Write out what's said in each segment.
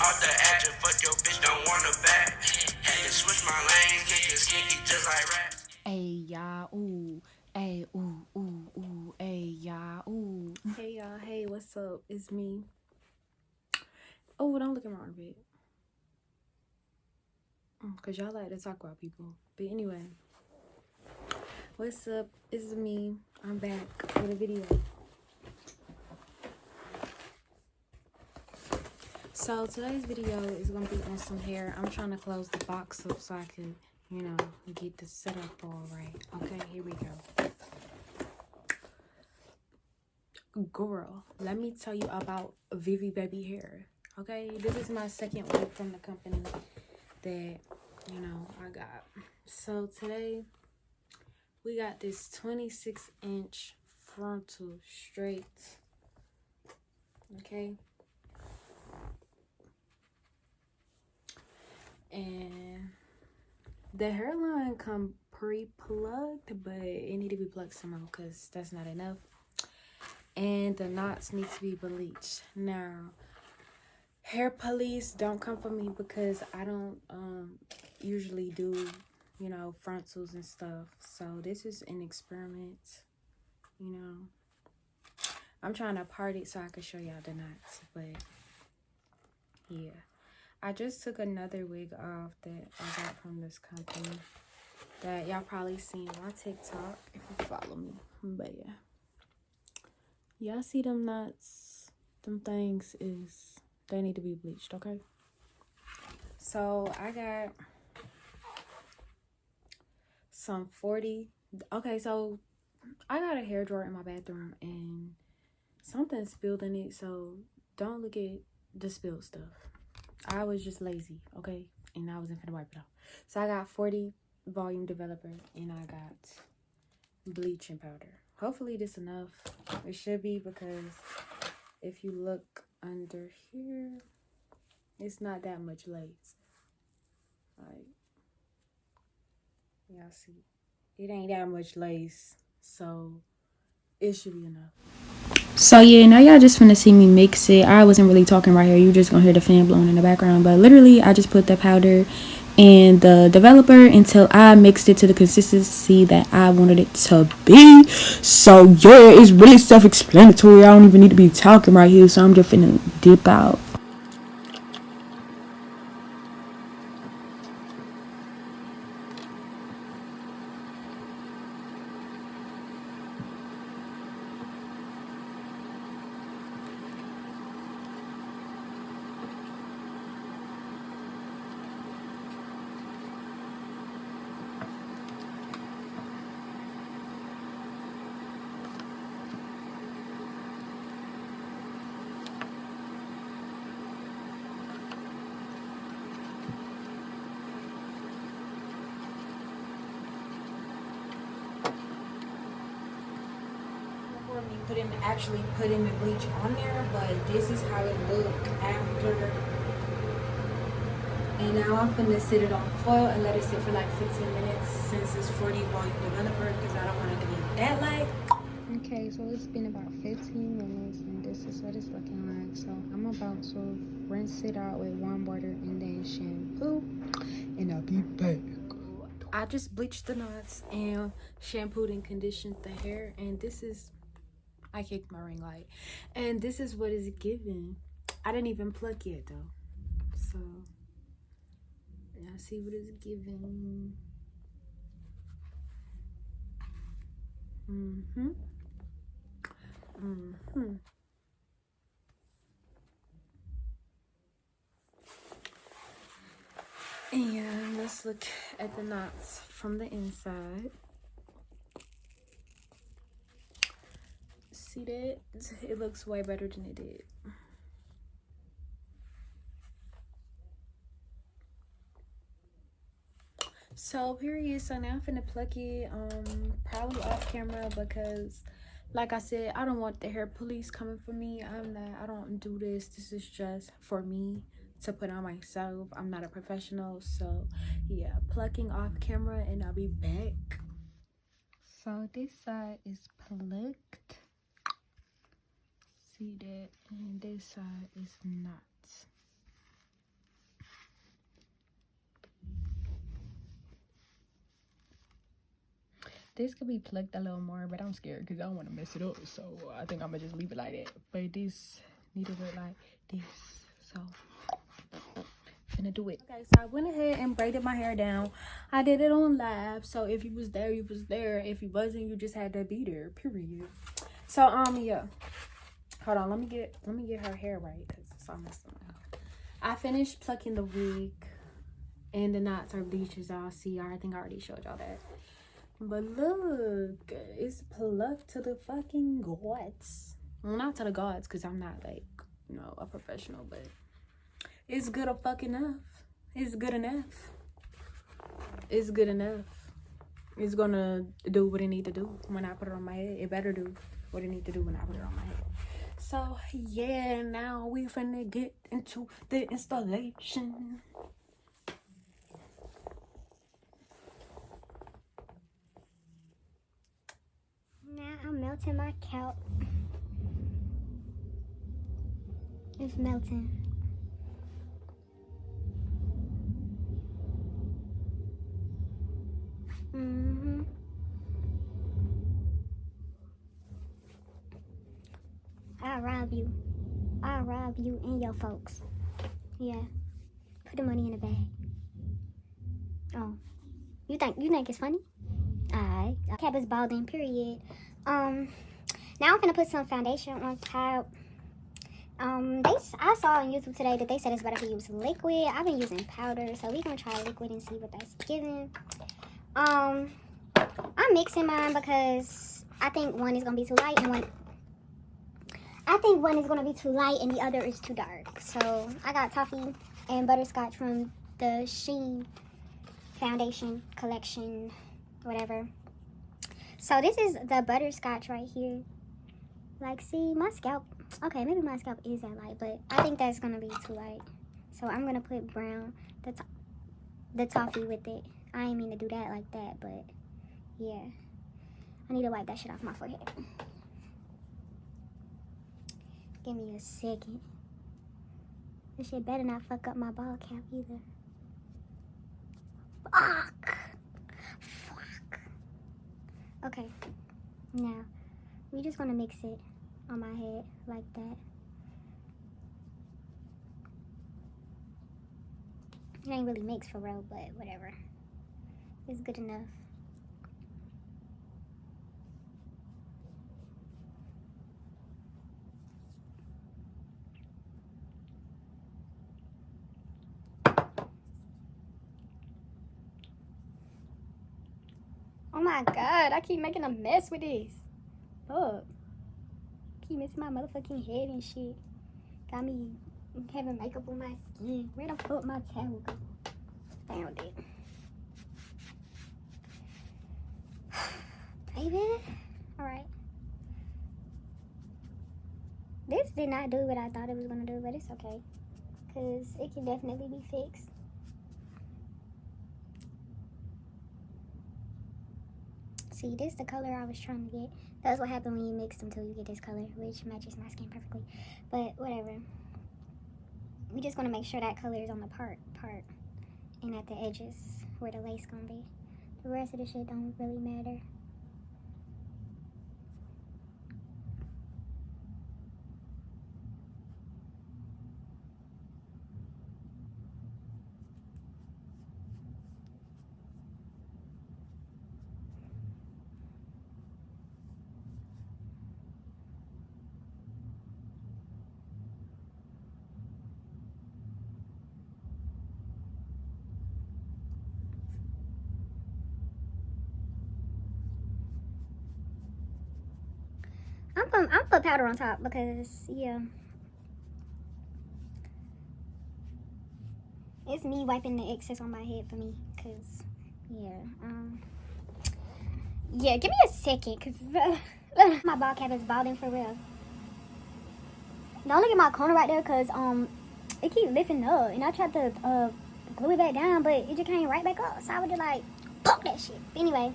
off the edge, fuck your bitch, don't want her back. Had to switch my lanes, niggas sneaky just like rap. Hey y'all, ooh, hey, ooh, hey y'all, ooh. Hey y'all, hey, what's up? It's me. Oh, don't look around a bit. Cause y'all like to talk about people. But anyway, what's up? It's me. I'm back with a video. So today's video is gonna be on some hair. I'm trying to close the box up so I can, you know, get the setup all right. Okay, here we go. Girl, let me tell you about VIVIBABI Hair. Okay, this is my second wig from the company that, you know, I got. So today we got this 26-inch frontal straight. Okay, and the hairline come pre-plugged, but it need to be plugged somehow because that's not enough. And the knots need to be bleached. Now, hair police, don't come for me because I don't usually do, you know, frontals and stuff. So this is an experiment, you know. I'm trying to part it so I can show y'all the knots, but yeah. I just took another wig off that I got from this company that y'all probably seen on my TikTok if you follow me. But yeah. Y'all see them knots? Them things they need to be bleached, okay? So I got some 40. Okay, so I got a hair dryer in my bathroom and something spilled in it, so don't look at the spilled stuff. I was just lazy, okay? And I wasn't finna wipe it off. So I got 40 volume developer and I got bleaching powder. Hopefully this enough. It should be because if you look under here, it's not that much lace. Like, y'all see, it ain't that much lace, so it should be enough. So yeah, now y'all just finna see me mix it. I wasn't really talking right here. You just gonna hear the fan blowing in the background. But literally, I just put the powder and the developer until I mixed it to the consistency that I wanted it to be. So yeah, it's really self-explanatory. I don't even need to be talking right here. So I'm just finna dip out. Actually putting the bleach on there, but this is how it looked after. And now I'm gonna sit it on foil and let it sit for like 15 minutes since it's 40 volume developer because I don't want it to be that light. Okay, so it's been about 15 minutes and this is what it's looking like. So I'm about to rinse it out with warm water and then shampoo, and I'll be back. I just bleached the knots and shampooed and conditioned the hair, and this is, I kicked my ring light, and this is what is given. I didn't even pluck yet though, so y'all see what is given. And let's look at the knots from the inside. See that? It looks way better than it did. So period. So now I'm finna pluck it probably off camera because like I said, I don't want the hair police coming for me. I don't do this. This is just for me to put on myself. I'm not a professional. So yeah, plucking off camera and I'll be back. So this side is plucked. See that? And this side is not. This could be plucked a little more, but I'm scared because I don't want to mess it up. So I think I'm gonna just leave it like that. But this need to look like this. So gonna do it. Okay, so I went ahead and braided my hair down. I did it on live, so if you was there, you was there. If you wasn't, you just had to be there. Period. So yeah. Hold on, let me get her hair right because it's all messed up. I finished plucking the wig, and the knots are bleached, as y'all see. I think I already showed y'all that. But look, it's plucked to the fucking gods. Well, not to the gods, because I'm not like, you know, a professional, but it's good enough. It's good enough. It's good enough. It's gonna do what it need to do when I put it on my head. It better do what it need to do when I put it on my head. So yeah, now we finna get into the installation. Now I'm melting my scalp. It's melting. I'll rob you and your folks. Yeah. Put the money in the bag. Oh. You think it's funny? Alright. Cap is balding, period. Now I'm gonna put some foundation on top. I saw on YouTube today that they said it's better to use liquid. I've been using powder, so we're gonna try liquid and see what that's giving. I'm mixing mine because I think one is gonna be too light and one is gonna be too light and the other is too dark. So I got toffee and butterscotch from the Sheen foundation collection, whatever. So this is the butterscotch right here. Like, see, my scalp, okay, maybe my scalp is that light, but I think that's gonna be too light. So I'm gonna put brown, the toffee with it. I ain't mean to do that like that, but yeah. I need to wipe that shit off my forehead. Give me a second. This shit better not fuck up my ball cap either. Fuck. Okay. Now, we just gonna mix it on my head like that. It ain't really mixed for real, but whatever. It's good enough. Oh my god, I keep making a mess with this. Fuck. Keep messing my motherfucking head and shit. Got me having makeup on my skin. Where the fuck my towel go? Found it. Baby. Alright. This did not do what I thought it was gonna do, but it's okay. Because it can definitely be fixed. See, this is the color I was trying to get. That's what happened when you mix them till you get this color, which matches my skin perfectly. But whatever. We just want to make sure that color is on the part and at the edges where the lace gonna be. The rest of the shit don't really matter. I'm put powder on top because, yeah. It's me wiping the excess on my head for me because, yeah. Yeah, give me a second because my bald cap is balding for real. Don't look at my corner right there because, it keeps lifting up and I tried to, glue it back down, but it just came right back up. So I would just like, poke that shit. Anyway,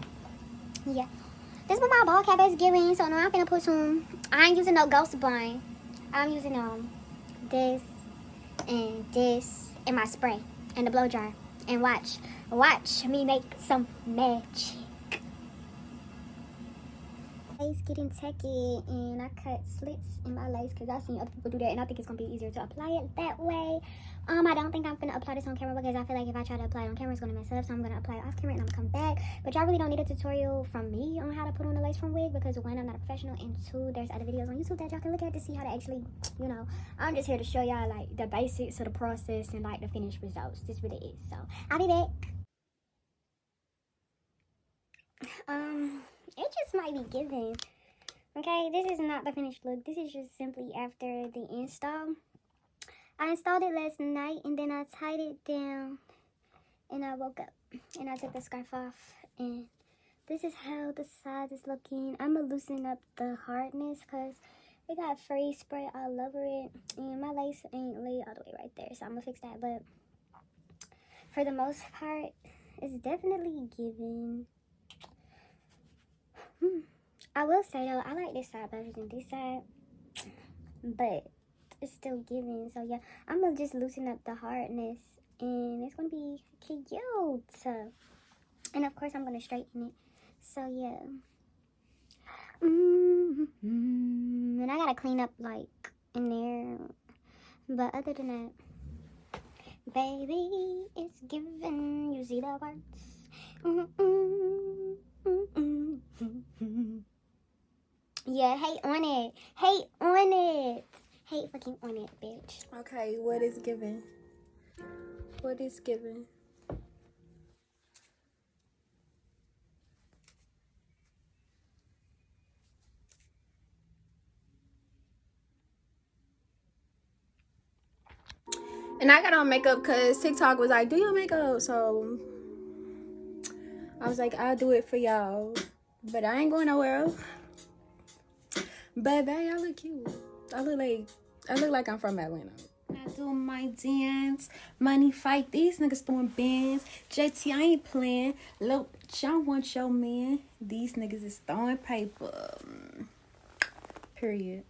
yeah. This is what my ball cap is giving, so now I'm gonna put some. I ain't using no ghost bun. I'm using this and my spray and the blow dryer. And watch me make some magic. Lace getting tacky, and I cut slits in my lace because I've seen other people do that, and I think it's gonna be easier to apply it that way. I don't think I'm gonna apply this on camera because I feel like if I try to apply it on camera, it's gonna mess up. So I'm gonna apply it off camera and I'm gonna come back. But y'all really don't need a tutorial from me on how to put on a lace front wig because one, I'm not a professional, and two, there's other videos on YouTube that y'all can look at to see how to actually, you know. I'm just here to show y'all like the basics of the process and like the finished results. This really is. So I'll be back. It just might be given. Okay, this is not the finished look. This is just simply after the install. I installed it last night and then I tied it down and I woke up and I took the scarf off, and this is how the side is looking. I'm gonna loosen up the hardness because it got freeze spray all over it and my lace ain't laid all the way right there, so I'm gonna fix that. But for the most part, it's definitely giving. I will say though, I like this side better than this side, but it's still giving. So yeah, I'm gonna just loosen up the hardness and it's gonna be cute. And of course I'm gonna straighten it. So yeah. And I gotta clean up like in there, but other than that, baby, it's giving. You see the words? Yeah, hate on it. Hate on it. Hate fucking on it, bitch. Okay, what is given? What is given? And I got on makeup because TikTok was like, do your makeup. So I was like, I'll do it for y'all. But I ain't going nowhere else. But babe, I look cute. I look like I'm from Atlanta. I do my dance. Money fight. These niggas throwing bands. JT, I ain't playing. Look, y'all want your man. These niggas is throwing paper. Period.